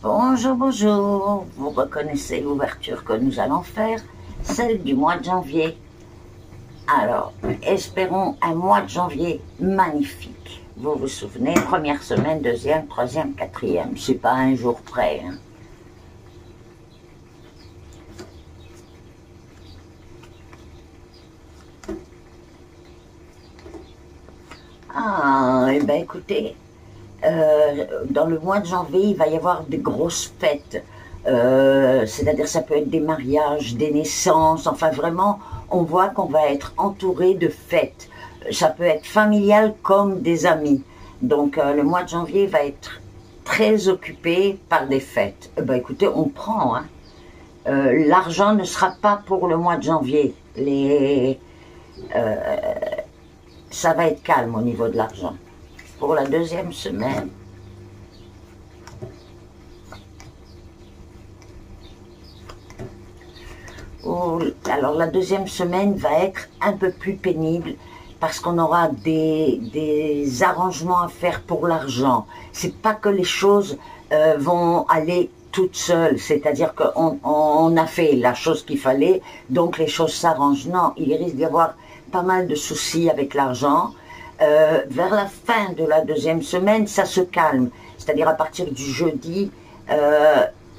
Bonjour, bonjour. Vous reconnaissez l'ouverture que nous allons faire, celle du mois de janvier. Alors, espérons un mois de janvier magnifique. Vous vous souvenez, première semaine, deuxième, troisième, quatrième. C'est pas un jour près. Hein. Ah, eh bien écoutez, dans le mois de janvier, il va y avoir des grosses fêtes. C'est-à-dire ça peut être des mariages, des naissances, enfin vraiment, on voit qu'on va être entouré de fêtes. Ça peut être familial comme des amis. Donc le mois de janvier va être très occupé par des fêtes. Ben écoutez, on prend. Hein. L'argent ne sera pas pour le mois de janvier. Ça va être calme au niveau de l'argent. Pour la deuxième semaine, alors la deuxième semaine va être un peu plus pénible parce qu'on aura des arrangements à faire pour l'argent. C'est pas que les choses vont aller toutes seules, c'est-à-dire qu'on a fait la chose qu'il fallait, donc les choses s'arrangent. Non, il risque d'y avoir pas mal de soucis avec l'argent. Vers la fin de la deuxième semaine, ça se calme. C'est-à-dire à partir du jeudi,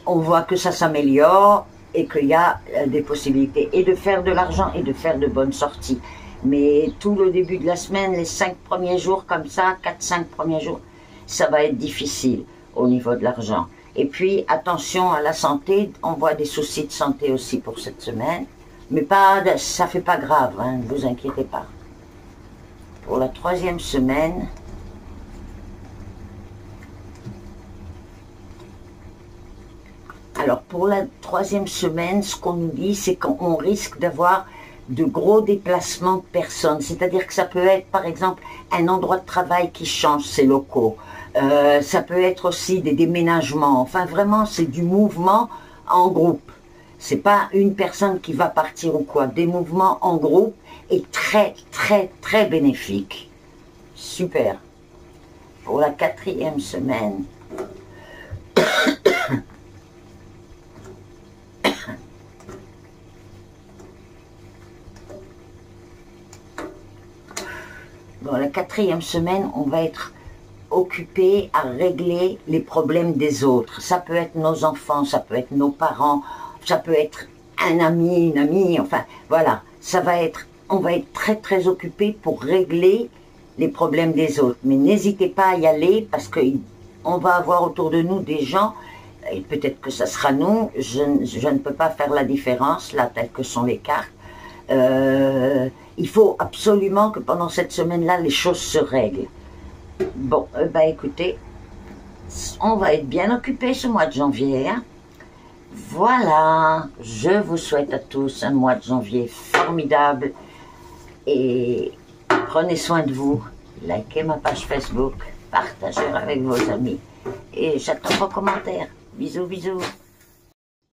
on voit que ça s'améliore et qu'il y a des possibilités et de faire de l'argent et de faire de bonnes sorties. Mais tout le début de la semaine, les 5 premiers jours comme ça, 4-5 premiers jours, ça va être difficile au niveau de l'argent. Et puis, attention à la santé, on voit des soucis de santé aussi pour cette semaine. Mais pas, ça fait pas grave, hein, ne vous inquiétez pas. Pour la troisième semaine, alors pour la troisième semaine, ce qu'on nous dit, c'est qu'on risque d'avoir de gros déplacements de personnes. C'est-à-dire que ça peut être, par exemple, un endroit de travail qui change ses locaux. Ça peut être aussi des déménagements. Enfin, vraiment, c'est du mouvement en groupe. C'est pas une personne qui va partir ou quoi. Des mouvements en groupe et très, très, très bénéfiques. Super. Pour la quatrième semaine, dans la quatrième semaine, on va être occupé à régler les problèmes des autres. Ça peut être nos enfants, ça peut être nos parents, ça peut être un ami, une amie, enfin voilà. On va être très très occupé pour régler les problèmes des autres. Mais n'hésitez pas à y aller parce qu'on va avoir autour de nous des gens, et peut-être que ça sera nous, je ne peux pas faire la différence, là, telles que sont les cartes. Il faut absolument que pendant cette semaine-là, les choses se règlent. Bon, bah écoutez, on va être bien occupé ce mois de janvier. Hein. Voilà, je vous souhaite à tous un mois de janvier formidable et prenez soin de vous. Likez ma page Facebook, partagez avec vos amis et j'attends vos commentaires. Bisous, bisous.